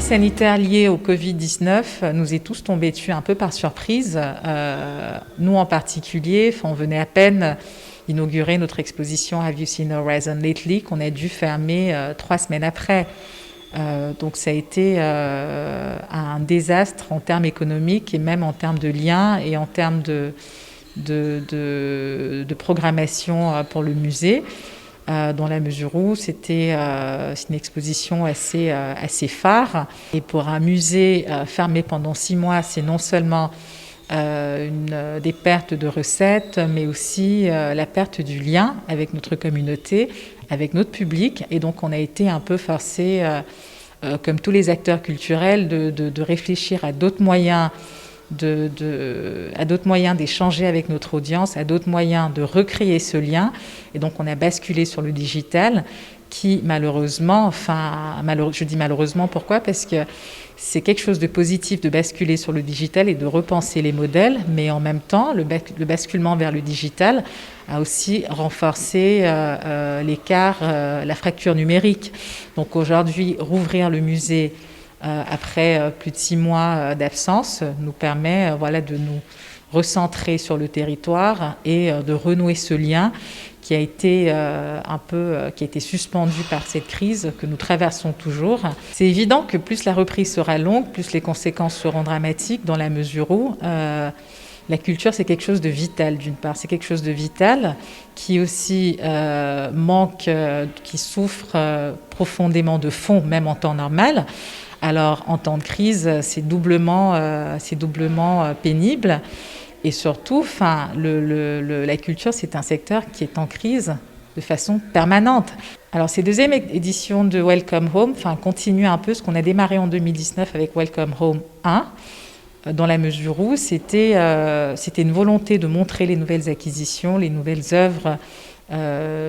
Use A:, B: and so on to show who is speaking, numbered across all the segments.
A: sanitaire liée au Covid-19 nous est tous tombé dessus un peu par surprise. Nous en particulier, on venait à peine inaugurer notre exposition Have You Seen Horizon Lately qu'on a dû fermer 3 semaines après. Donc ça a été un désastre en termes économiques et même en termes de liens et en termes de programmation pour le musée. Dans la mesure où c'est une exposition assez phare. Et pour un musée fermé pendant 6 mois, c'est non seulement des pertes de recettes, mais aussi la perte du lien avec notre communauté, avec notre public. Et donc on a été un peu forcé, comme tous les acteurs culturels, de réfléchir à d'autres moyens à d'autres moyens d'échanger avec notre audience, à d'autres moyens de recréer ce lien. Et donc on a basculé sur le digital qui malheureusement, je dis malheureusement, pourquoi ? Parce que c'est quelque chose de positif de basculer sur le digital et de repenser les modèles, mais en même temps, le basculement vers le digital a aussi renforcé l'écart, la fracture numérique. Donc aujourd'hui, rouvrir le musée après plus de 6 mois d'absence nous permet de nous recentrer sur le territoire et de renouer ce lien qui a été qui a été suspendu par cette crise que nous traversons toujours. C'est évident que plus la reprise sera longue, plus les conséquences seront dramatiques dans la mesure où la culture, c'est quelque chose de vital, d'une part. C'est quelque chose de vital qui aussi manque, qui souffre profondément de fond, même en temps normal. Alors, en temps de crise, c'est doublement pénible. Et surtout, la culture, c'est un secteur qui est en crise de façon permanente. Alors, ces 2e éditions de Welcome Home continuent un peu ce qu'on a démarré en 2019 avec Welcome Home 1, dans la mesure où c'était une volonté de montrer les nouvelles acquisitions, les nouvelles œuvres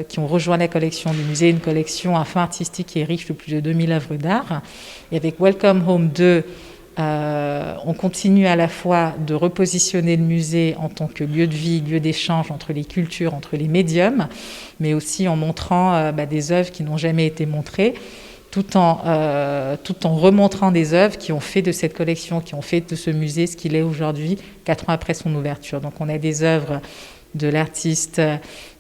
A: qui ont rejoint la collection du musée, une collection à fin artistique qui est riche de plus de 2000 œuvres d'art. Et avec Welcome Home 2, on continue à la fois de repositionner le musée en tant que lieu de vie, lieu d'échange entre les cultures, entre les médiums, mais aussi en montrant des œuvres qui n'ont jamais été montrées, tout en remontrant des œuvres qui ont fait de cette collection, qui ont fait de ce musée ce qu'il est aujourd'hui, 4 ans après son ouverture. Donc on a des œuvres de l'artiste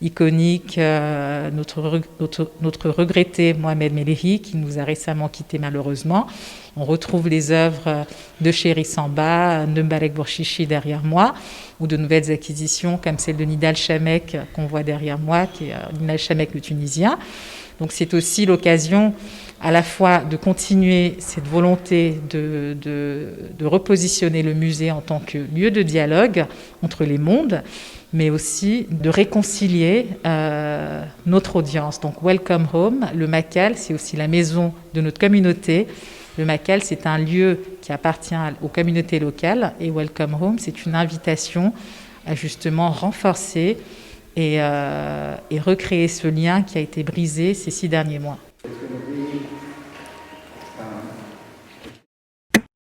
A: iconique, notre regretté Mohamed Melehi, qui nous a récemment quittés malheureusement. On retrouve les œuvres de Chéri Samba, de Mbarek Bourchichi derrière moi, ou de nouvelles acquisitions comme celle de Nidal Chamek qu'on voit derrière moi, qui est Nidal Chamek le Tunisien. Donc c'est aussi l'occasion à la fois de continuer cette volonté de repositionner le musée en tant que lieu de dialogue entre les mondes, mais aussi de réconcilier notre audience. Donc Welcome Home, le Macal, c'est aussi la maison de notre communauté. Le Macal, c'est un lieu qui appartient aux communautés locales, et Welcome Home, c'est une invitation à justement renforcer et recréer ce lien qui a été brisé ces 6 derniers mois.